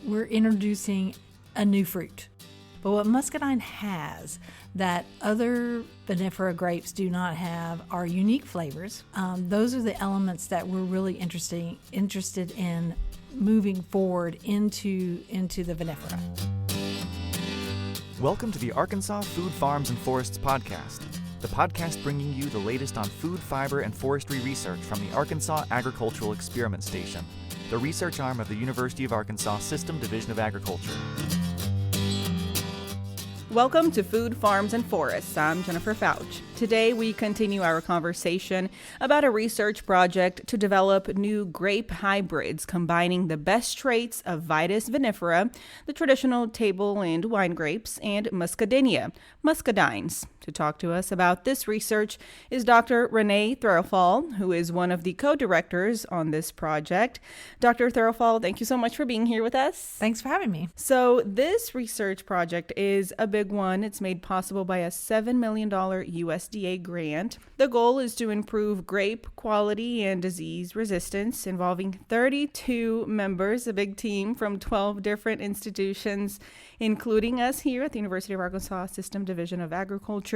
we're introducing a new fruit. But what muscadine has that other vinifera grapes do not have are unique flavors. Those are the elements that we're really interested in moving forward into the vinifera. Welcome to the Arkansas Food, Farms, and Forests podcast, the podcast bringing you the latest on food, fiber, and forestry research from the Arkansas Agricultural Experiment Station, the research arm of the University of Arkansas System Division of Agriculture. Welcome to Food, Farms, and Forests. I'm Jennifer Fouch. Today we continue our conversation about a research project to develop new grape hybrids combining the best traits of Vitis vinifera, the traditional table and wine grapes, and Muscadinia, muscadines. To talk to us about this research is Dr. Renee Threlfall, who is one of the co-directors on this project. Dr. Threlfall, thank you so much for being here with us. Thanks for having me. So this research project is a big one. It's made possible by a $7 million USDA grant. The goal is to improve grape quality and disease resistance, involving 32 members, a big team from 12 different institutions, including us here at the University of Arkansas System Division of Agriculture.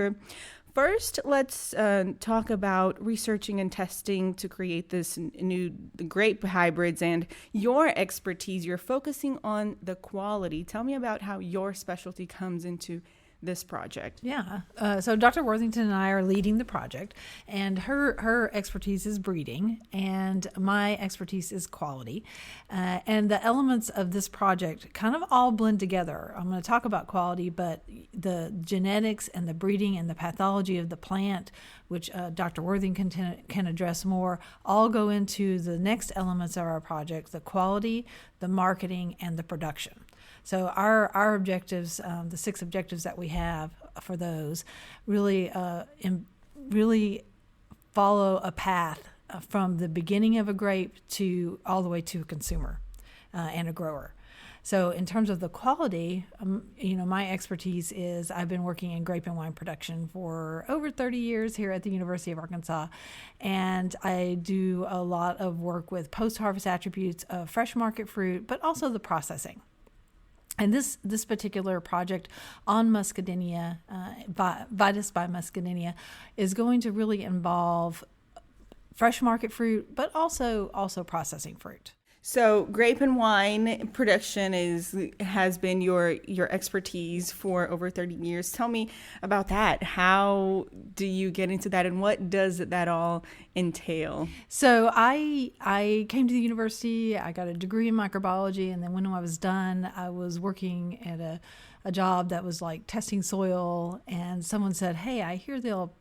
First, let's talk about researching and testing to create this new grape hybrids and your expertise. You're focusing on the quality. Tell me about how your specialty comes into this project. Yeah. So Dr. Worthington and I are leading the project, and her expertise is breeding, and my expertise is quality. And the elements of this project kind of all blend together. I'm going to talk about quality, but the genetics and the breeding and the pathology of the plant, which Dr. Worthington can address more, all go into the next elements of our project: the quality, the marketing, and the production. So our objectives, the 6 objectives that we have for those, really follow a path from the beginning of a grape to all the way to a consumer and a grower. So in terms of the quality, my expertise is I've been working in grape and wine production for over 30 years here at the University of Arkansas, and I do a lot of work with post-harvest attributes of fresh market fruit, but also the processing. And this particular project on Muscadinia, Vitis by Muscadinia, is going to really involve fresh market fruit, but also processing fruit. So grape and wine production has been your expertise for over 30 years. Tell me about that. How do you get into that, and what does that all entail? So I came to the university, I got a degree in microbiology, and then when I was done, I was working at a job that was like testing soil, and someone said, "Hey, I hear they'll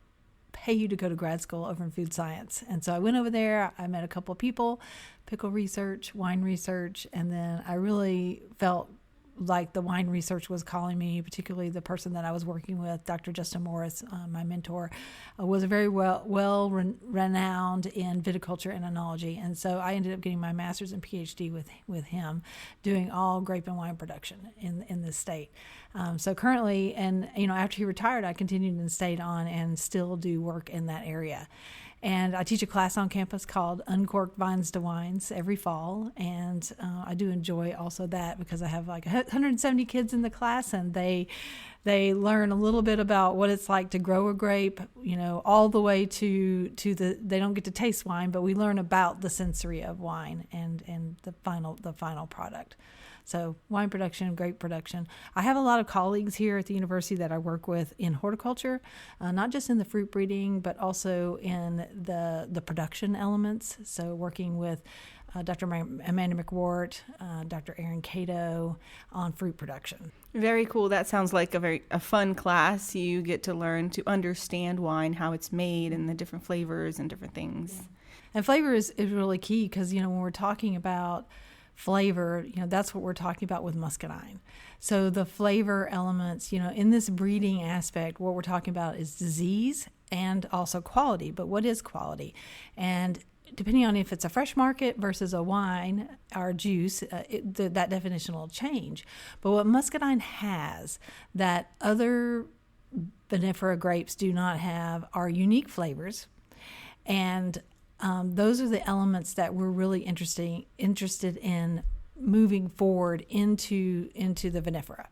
pay you to go to grad school over in food science." And so I went over there, I met a couple of people, pickle research, wine research, and then I really felt like the wine research was calling me, particularly the person that I was working with, Dr. Justin Morris, my mentor, was very well renowned in viticulture and enology. And so I ended up getting my master's and PhD with him, doing all grape and wine production in this state. So currently, and after he retired, I continued and stayed on and still do work in that area. And I teach a class on campus called Uncorked Vines to Wines every fall. And I do enjoy also that because I have like 170 kids in the class, and they learn a little bit about what it's like to grow a grape, all the way to they don't get to taste wine, but we learn about the sensory of wine and the final product. So wine production, grape production. I have a lot of colleagues here at the university that I work with in horticulture, not just in the fruit breeding, but also in the production elements. So working with Dr. Amanda McWhort, Dr. Aaron Cato on fruit production. Very cool. That sounds like a fun class. You get to learn to understand wine, how it's made, and the different flavors and different things. Yeah. And flavor is really key because, when we're talking about flavor, that's what we're talking about with muscadine. So the flavor elements, in this breeding aspect, what we're talking about is disease and also quality. But what is quality? And depending on if it's a fresh market versus a wine or juice, that definition will change. But what muscadine has that other vinifera grapes do not have are unique flavors, and those are the elements that we're really interested in moving forward into the vinifera.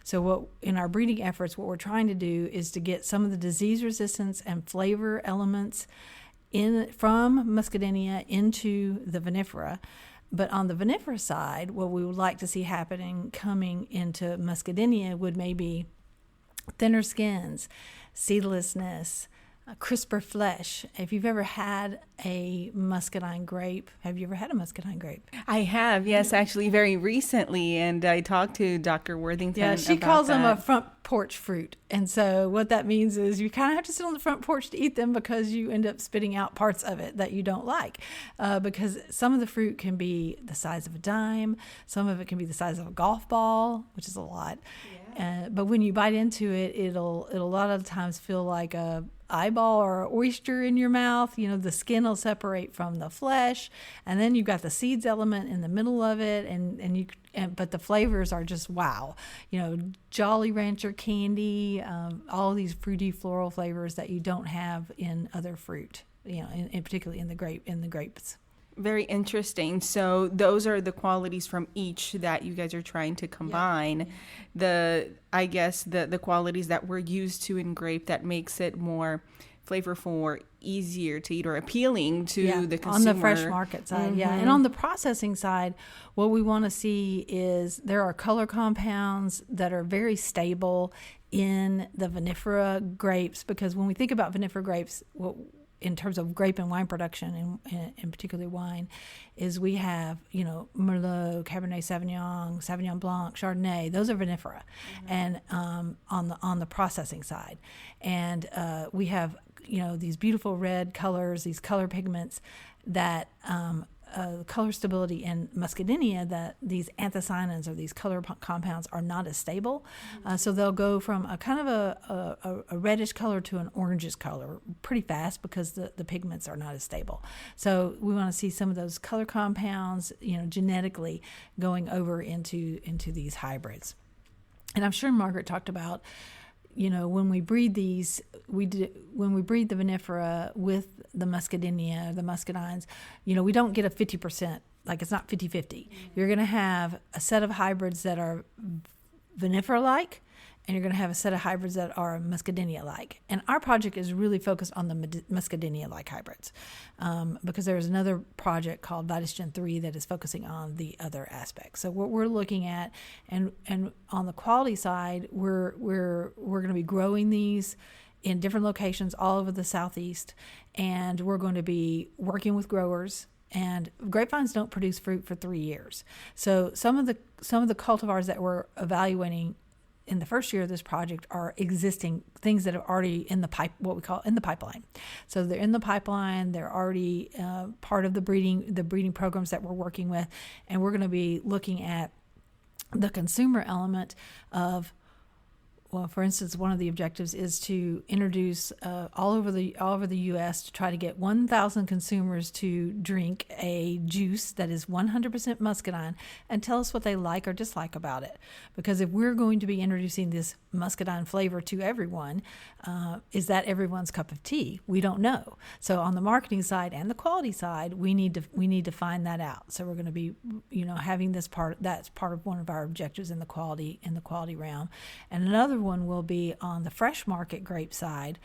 So what in our breeding efforts, what we're trying to do is to get some of the disease resistance and flavor elements from Muscadinia into the vinifera. But on the vinifera side, what we would like to see happening coming into Muscadinia would maybe thinner skins, seedlessness, crisper flesh. If you've ever had a muscadine grape, have you ever had a muscadine grape? I have, yes, actually very recently, and I talked to Dr. Worthington about that. Yeah, she calls them a front porch fruit. And so what that means is you kind of have to sit on the front porch to eat them because you end up spitting out parts of it that you don't like. Because some of the fruit can be the size of a dime, some of it can be the size of a golf ball, which is a lot. Yeah. But when you bite into it, it'll a lot of the times feel like a eyeball or an oyster in your mouth. You know, the skin will separate from the flesh, and then you've got the seeds element in the middle of it, but the flavors are just wow. You know, Jolly Rancher candy, all these fruity floral flavors that you don't have in other fruit. You know, in particularly in the grapes. Very interesting. So those are the qualities from each that you guys are trying to combine. Yeah. The qualities that we're used to in grape that makes it more flavorful or easier to eat or appealing to the consumer. On the fresh market side, yeah. And on the processing side, what we want to see is there are color compounds that are very stable in the vinifera grapes, because when we think about vinifera grapes, in terms of grape and wine production, and particularly wine, is we have, you know, Merlot, Cabernet Sauvignon, Sauvignon Blanc, Chardonnay. Those are vinifera, and on the processing side, and we have, you know, these beautiful red colors, these color pigments that color stability in Muscadinia, that these anthocyanins or these color compounds are not as stable. So they'll go from a kind of a reddish color to an orangish color pretty fast because the pigments are not as stable. So we want to see some of those color compounds, you know, genetically going over into these hybrids. And I'm sure Margaret talked about, you know, when we breed these, when we breed the vinifera with the Muscadinia, the muscadines, you know, we don't get a 50%, like it's not 50-50. You're going to have a set of hybrids that are vinifera-like, and you're going to have a set of hybrids that are Muscadinia-like. And our project is really focused on the Muscadinia-like hybrids, because there's another project called Vitis Gen 3 that is focusing on the other aspects. So what we're looking at, and on the quality side, we're going to be growing these in different locations all over the Southeast, and we're going to be working with growers. And grapevines don't produce fruit for 3 years. So some of the cultivars that we're evaluating in the first year of this project are existing things that are already in the what we call in the pipeline. So they're in the pipeline. They're already part of the breeding programs that we're working with, and we're going to be looking at the consumer element of. Well, for instance, one of the objectives is to introduce all over the U.S. to try to get 1,000 consumers to drink a juice that is 100% muscadine and tell us what they like or dislike about it. Because if we're going to be introducing this muscadine flavor to everyone, is that everyone's cup of tea? We don't know. So on the marketing side and the quality side, we need to find that out. So we're going to be, you know, having this part. That's part of one of our objectives in the quality realm, and another one will be on the fresh market grape side.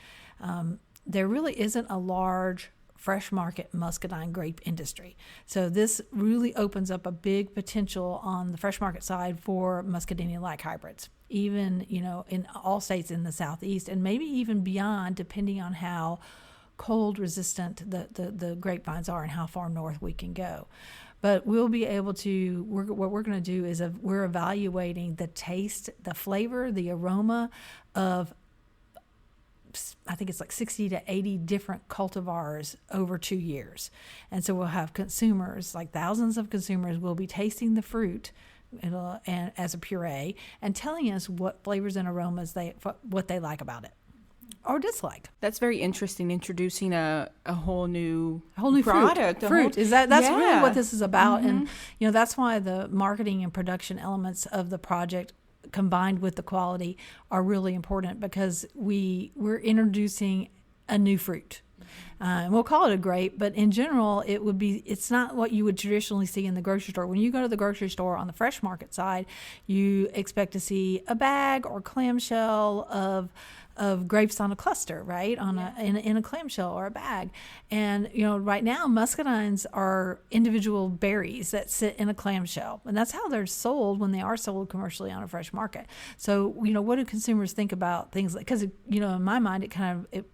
There really isn't a large fresh market muscadine grape industry. So this really opens up a big potential on the fresh market side for Muscadinia-like hybrids, even, you know, in all states in the Southeast, and maybe even beyond, depending on how cold resistant the grapevines are and how far north we can go. But we'll be able to, what we're going to do is we're evaluating the taste, the flavor, the aroma of, I think it's like 60 to 80 different cultivars over 2 years. And so we'll have consumers, like thousands of consumers, will be tasting the fruit and as a puree and telling us what flavors and aromas what they like about it or dislike. That's very interesting, introducing a whole new product. Fruit. That's really what this is about. Mm-hmm. And, you know, that's why the marketing and production elements of the project combined with the quality are really important, because we're introducing a new fruit. And we'll call it a grape, but in general, it's not what you would traditionally see in the grocery store. When you go to the grocery store on the fresh market side, you expect to see a bag or clamshell of grapes on a cluster, right? In a clamshell or a bag. And, right now, muscadines are individual berries that sit in a clamshell. And that's how they're sold when they are sold commercially on a fresh market. So, what do consumers think about things like, because, in my mind,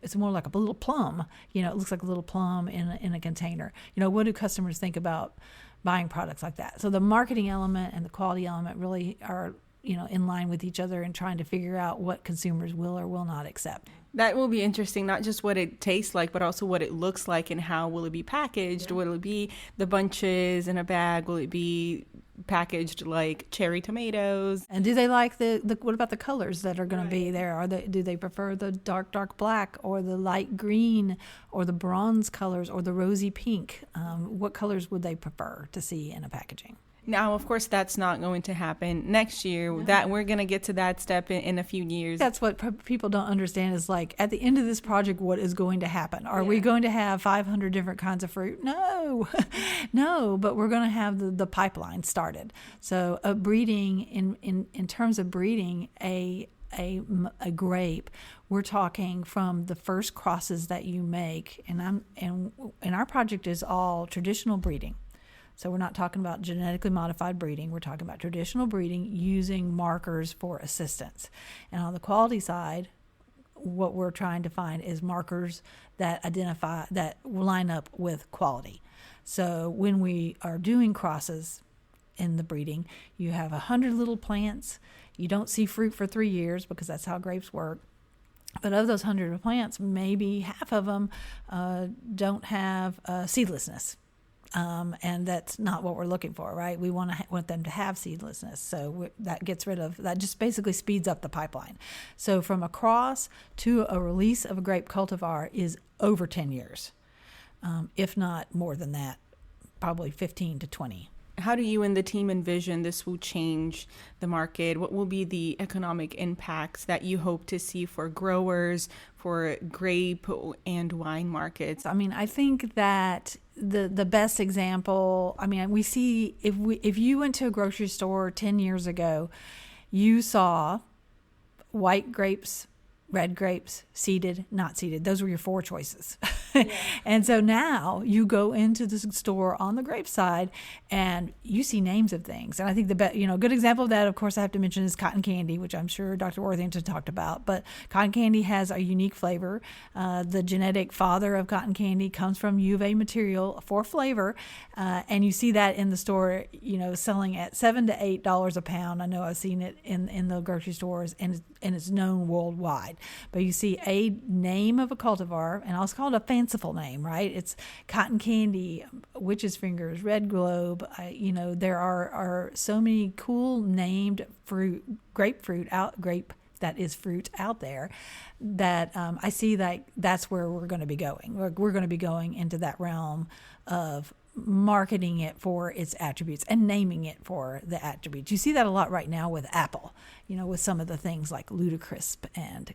it's more like a little plum. It looks like a little plum in a container. What do customers think about buying products like that? So the marketing element and the quality element really are in line with each other and trying to figure out what consumers will or will not accept. That will be interesting, not just what it tastes like, but also what it looks like and how will it be packaged. Yeah. Will it be the bunches in a bag? Will it be packaged like cherry tomatoes? And do they like what about the colors that are going to be there? Do they prefer the dark black or the light green or the bronze colors or the rosy pink? What colors would they prefer to see in a packaging? Now, of course, that's not going to happen next year. No. That we're going to get to that step in a few years. That's what people don't understand is like at the end of this project, what is going to happen? Are we going to have 500 different kinds of fruit? No, no, but we're going to have the pipeline started. So breeding in terms of breeding a grape, we're talking from the first crosses that you make, and our project is all traditional breeding. So we're not talking about genetically modified breeding. We're talking about traditional breeding using markers for assistance. And on the quality side, what we're trying to find is markers that line up with quality. So when we are doing crosses in the breeding, you have 100 little plants. You don't see fruit for 3 years because that's how grapes work. But of those 100 plants, maybe half of them don't have seedlessness. And that's not what we're looking for, right? We want them to have seedlessness. So that gets rid of, that just basically speeds up the pipeline. So from a cross to a release of a grape cultivar is over 10 years, if not more than that, probably 15 to 20. How do you and the team envision this will change the market? What will be the economic impacts that you hope to see for growers, for grape and wine markets? I think that the best example, we see if you went to a grocery store 10 years ago, you saw white grapes, red grapes, seeded, not seeded. Those were your 4 choices. Yeah. And so now you go into the store on the grape side and you see names of things. And I think a good example of that, of course, I have to mention is cotton candy, which I'm sure Dr. Worthington talked about. But cotton candy has a unique flavor. The genetic father of cotton candy comes from U of A material for flavor. And you see that in the store, selling at $7 to $8 a pound. I know I've seen it in the grocery stores, and it's known worldwide. But you see a name of a cultivar, and I'll call it a fanciful name, right? It's cotton candy, witch's fingers, red globe. There are so many cool named grape that is fruit out there that I see that that's where we're going to be going. We're going to be going into that realm of marketing it for its attributes and naming it for the attributes. You see that a lot right now with Apple, with some of the things like Ludicrisp and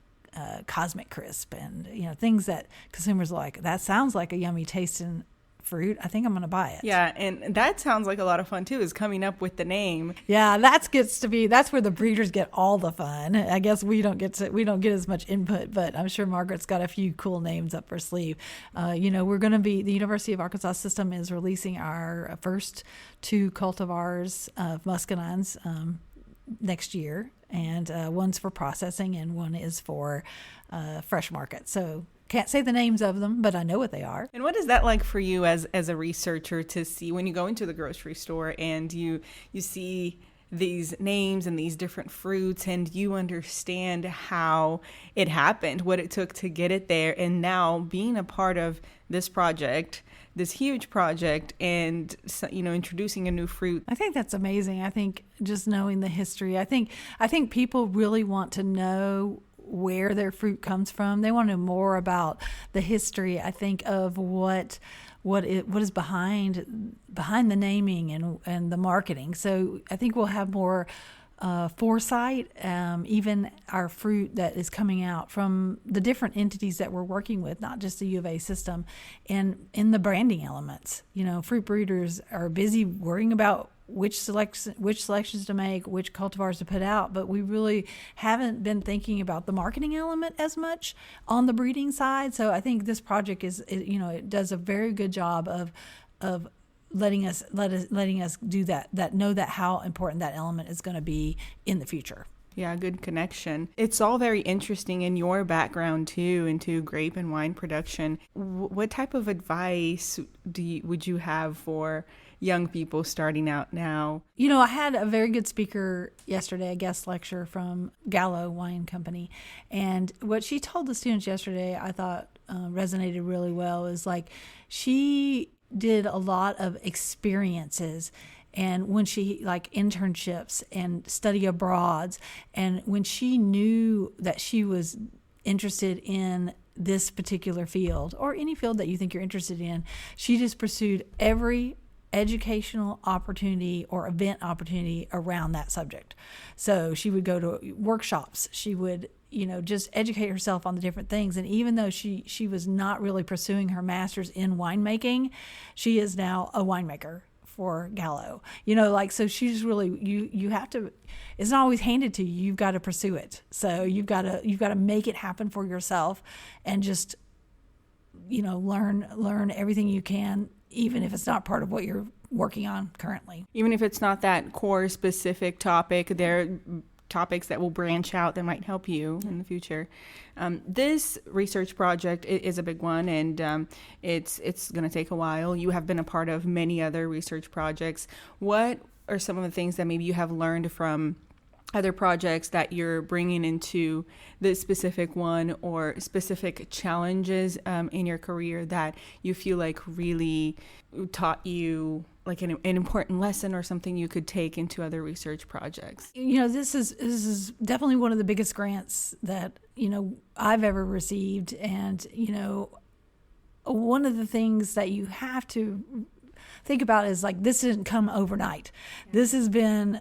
Cosmic Crisp and things that consumers like. That sounds like a yummy tasting fruit. I think I'm going to buy it. Yeah, and that sounds like a lot of fun too, is coming up with the name. Yeah, that's where the breeders get all the fun. I guess we don't get as much input, but I'm sure Margaret's got a few cool names up her sleeve. We're going to be, the University of Arkansas system is releasing our first 2 cultivars of muscadines next year, and one's for processing and one is for fresh market. So can't say the names of them, but I know what they are. And what is that like for you as a researcher to see when you go into the grocery store and you see these names and these different fruits and you understand how it happened, what it took to get it there, and now being a part of this project, this huge project, and introducing a new fruit? I think that's amazing. I think just knowing the history, I think people really want to know where their fruit comes from. They want to know more about the history, I think, of what is behind the naming and the marketing. So I think we'll have more foresight, even our fruit that is coming out from the different entities that we're working with, not just the U of A system, and in the branding elements. Fruit breeders are busy worrying about which selections to make, which cultivars to put out, but we really haven't been thinking about the marketing element as much on the breeding side. So I think this project it does a very good job of letting us do that, know that how important that element is going to be in the future. Yeah, good connection. It's all very interesting in your background too, into grape and wine production. What type of advice would you have for young people starting out now? I had a very good speaker yesterday, a guest lecture from Gallo Wine Company, and what she told the students yesterday, I thought resonated really well. Is like she did a lot of experiences, and when she like internships and study abroads, and when she knew that she was interested in this particular field or any field that you think you're interested in, she just pursued every educational opportunity or event opportunity around that subject. So she would go to workshops. She would just educate herself on the different things. And even though she was not really pursuing her master's in winemaking, she is now a winemaker for Gallo. So she's really, you have to, it's not always handed to you. You've got to pursue it. So you've got to make it happen for yourself and just, learn everything you can, even if it's not part of what you're working on currently. Even if it's not that core specific topic, there are topics that will branch out that might help you in the future. This research project is a big one, and it's going to take a while. You have been a part of many other research projects. What are some of the things that maybe you have learned from other projects that you're bringing into this specific one, or specific challenges in your career that you feel like really taught you like an important lesson or something you could take into other research projects? This is definitely one of the biggest grants that, I've ever received. And, one of the things that you have to think about is like, this didn't come overnight. This has been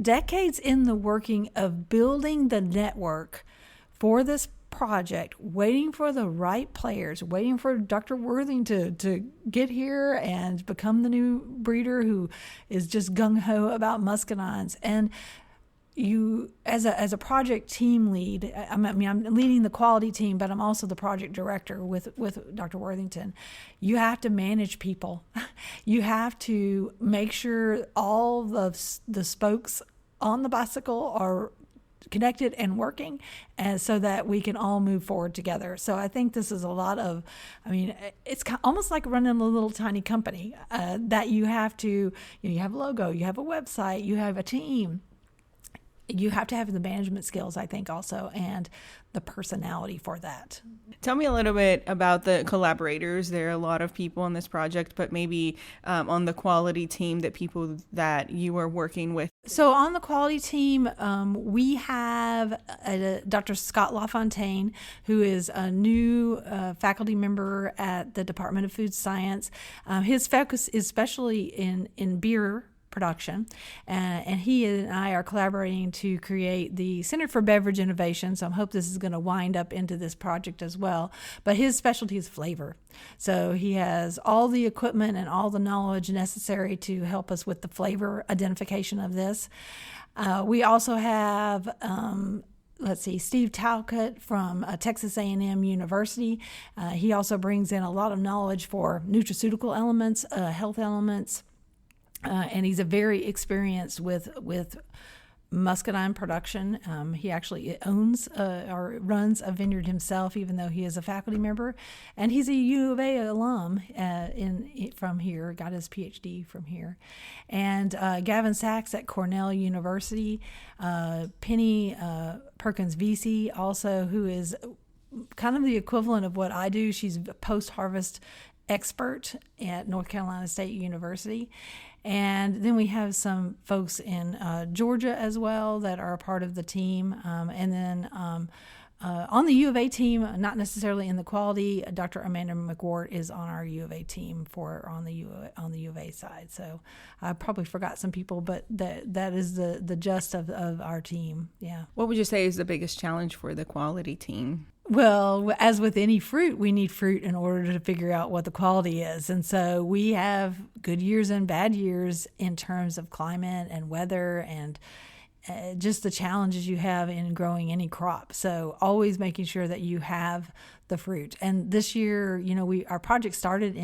decades in the working of building the network for this project, waiting for the right players, waiting for Dr. Worthing to get here and become the new breeder who is just gung-ho about muscadines. And you, as a project team lead, I'm leading the quality team, but I'm also the project director with Dr. Worthington. You have to manage people. You have to make sure all the spokes on the bicycle are connected and working, and so that we can all move forward together. So I think this is a lot of, it's almost like running a little tiny company that you have to, you have a logo, you have a website, you have a team. You have to have the management skills, I think, also, and the personality for that. Tell me a little bit about the collaborators. There are a lot of people on this project, but maybe on the quality team, that people that you are working with. So on the quality team, we have Dr. Scott LaFontaine, who is a new faculty member at the Department of Food Science. His focus is especially in beer production, and he and I are collaborating to create the Center for Beverage Innovation. So I hope this is going to wind up into this project as well. But his specialty is flavor. So he has all the equipment and all the knowledge necessary to help us with the flavor identification of this. We also have Steve Talcott from Texas A&M University. He also brings in a lot of knowledge for nutraceutical elements, health elements. And he's a very experienced with muscadine production. He actually owns or runs a vineyard himself, even though he is a faculty member. And he's a U of A alum from here, got his PhD from here. And Gavin Sachs at Cornell University. Penny Perkins-Vesey also, who is kind of the equivalent of what I do. She's a post-harvest expert at North Carolina State University. And then we have some folks in Georgia as well that are a part of the team. And then on the U of A team, not necessarily in the quality. Dr. Amanda McWhort is on our U of A team on the U of A side. So I probably forgot some people, but that is the gist of our team. Yeah. What would you say is the biggest challenge for the quality team? Well, as with any fruit, we need fruit in order to figure out what the quality is. And so we have good years and bad years in terms of climate and weather and just the challenges you have in growing any crop. So always making sure that you have the fruit. And this year, our project started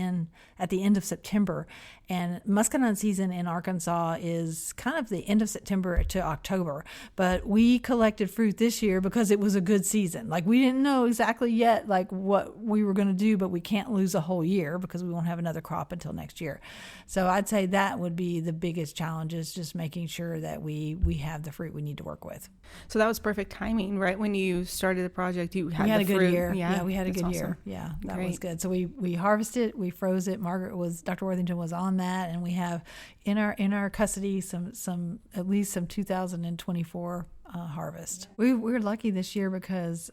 at the end of September, and muscadine season in Arkansas is kind of the end of September to October. But we collected fruit this year because it was a good season. Like, we didn't know exactly yet what we were going to do, but we can't lose a whole year because we won't have another crop until next year. So I'd say that would be the biggest challenge, is just making sure that we have the fruit we need to work with. So that was perfect timing, right? When you started the project, you had a fruit. good year. Yeah, we had a good awesome. year. Yeah, that Great. was good. So we harvested, we froze it. Dr. Worthington was on that, and we have in our custody some at least some 2024 harvest. We were lucky this year because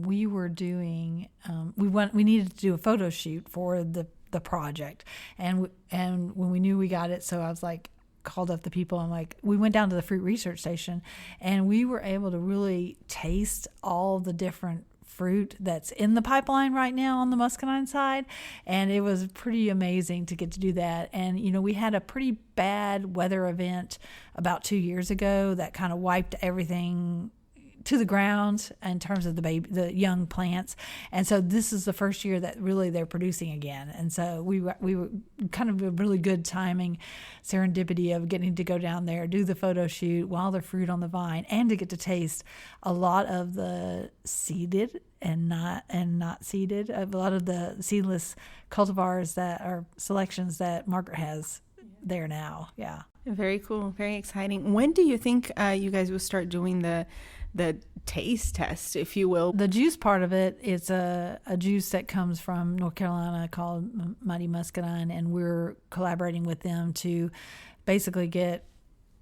we were doing we needed to do a photo shoot for the project, and when we knew we got it, so I was like, called up the people. I'm like, we went down to the fruit research station, and we were able to really taste all the different fruit that's in the pipeline right now on the muscadine side, and it was pretty amazing to get to do that. And we had a pretty bad weather event about 2 years ago that kind of wiped everything to the ground in terms of the young plants, and so this is the first year that really they're producing again. And so we were kind of a really good timing, serendipity of getting to go down there, do the photo shoot while they're fruit on the vine, and to get to taste a lot of the seeded and not seeded, a lot of the seedless cultivars that are selections that Margaret has there now. Yeah. Very cool. Very exciting. When do you think you guys will start doing the taste test, if you will? The juice part of it is a juice that comes from North Carolina called Mighty Muscadine, and we're collaborating with them to basically get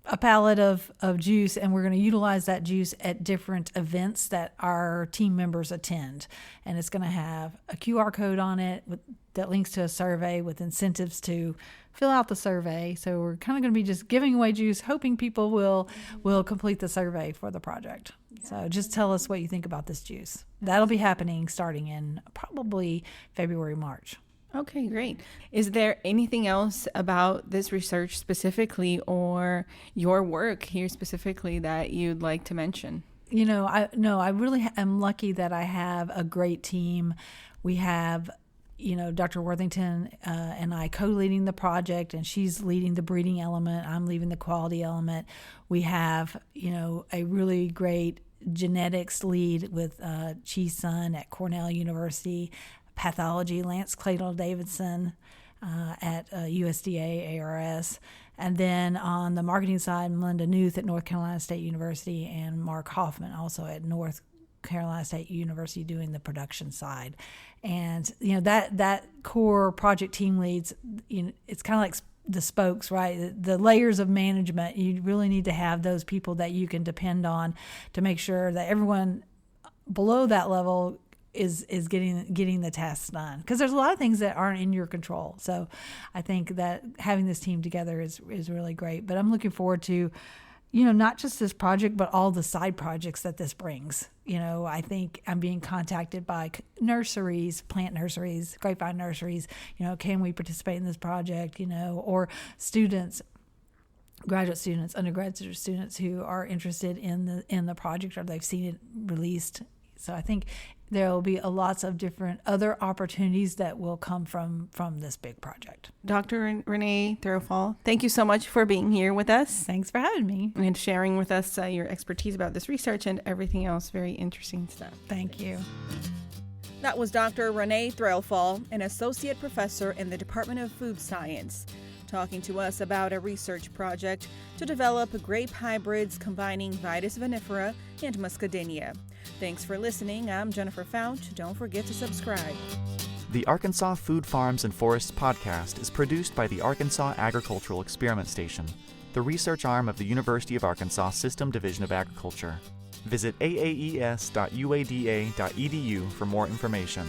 a pallet of juice, and we're going to utilize that juice at different events that our team members attend. And it's going to have a QR code on it that links to a survey with incentives to fill out the survey. So we're kind of going to be just giving away juice, hoping people will complete the survey for the project. So just tell us what you think about this juice. That'll be happening starting in probably February, March. Okay, great. Is there anything else about this research specifically, or your work here specifically, that you'd like to mention? I really am lucky that I have a great team. We have, Dr. Worthington and I co-leading the project, and she's leading the breeding element. I'm leading the quality element. We have, a really great genetics lead with Chi Sun at Cornell University, pathology, Lance Cladle-Davidson at USDA-ARS. And then on the marketing side, Melinda Newth at North Carolina State University, and Mark Hoffman also at North Carolina State University doing the production side. And, that core project team leads, it's kind of like the spokes, right? The layers of management, you really need to have those people that you can depend on to make sure that everyone below that level is getting the tasks done, because there's a lot of things that aren't in your control. So I think that having this team together is really great. But I'm looking forward to, not just this project, but all the side projects that this brings. I think I'm being contacted by nurseries, plant nurseries, grapevine nurseries. Can we participate in this project? Or students, graduate students, undergraduate students who are interested in the project, or they've seen it released. So I think there will be lots of different other opportunities that will come from this big project. Dr. Renee Threlfall, thank you so much for being here with us. Thanks for having me. And sharing with us your expertise about this research and everything else. Very interesting stuff. Thank you. That was Dr. Renee Threlfall, an associate professor in the Department of Food Science, talking to us about a research project to develop grape hybrids combining Vitis vinifera and Muscadinia. Thanks for listening. I'm Jennifer Fount. Don't forget to subscribe. The Arkansas Food Farms and Forests podcast is produced by the Arkansas Agricultural Experiment Station, the research arm of the University of Arkansas System Division of Agriculture. Visit aaes.uada.edu for more information.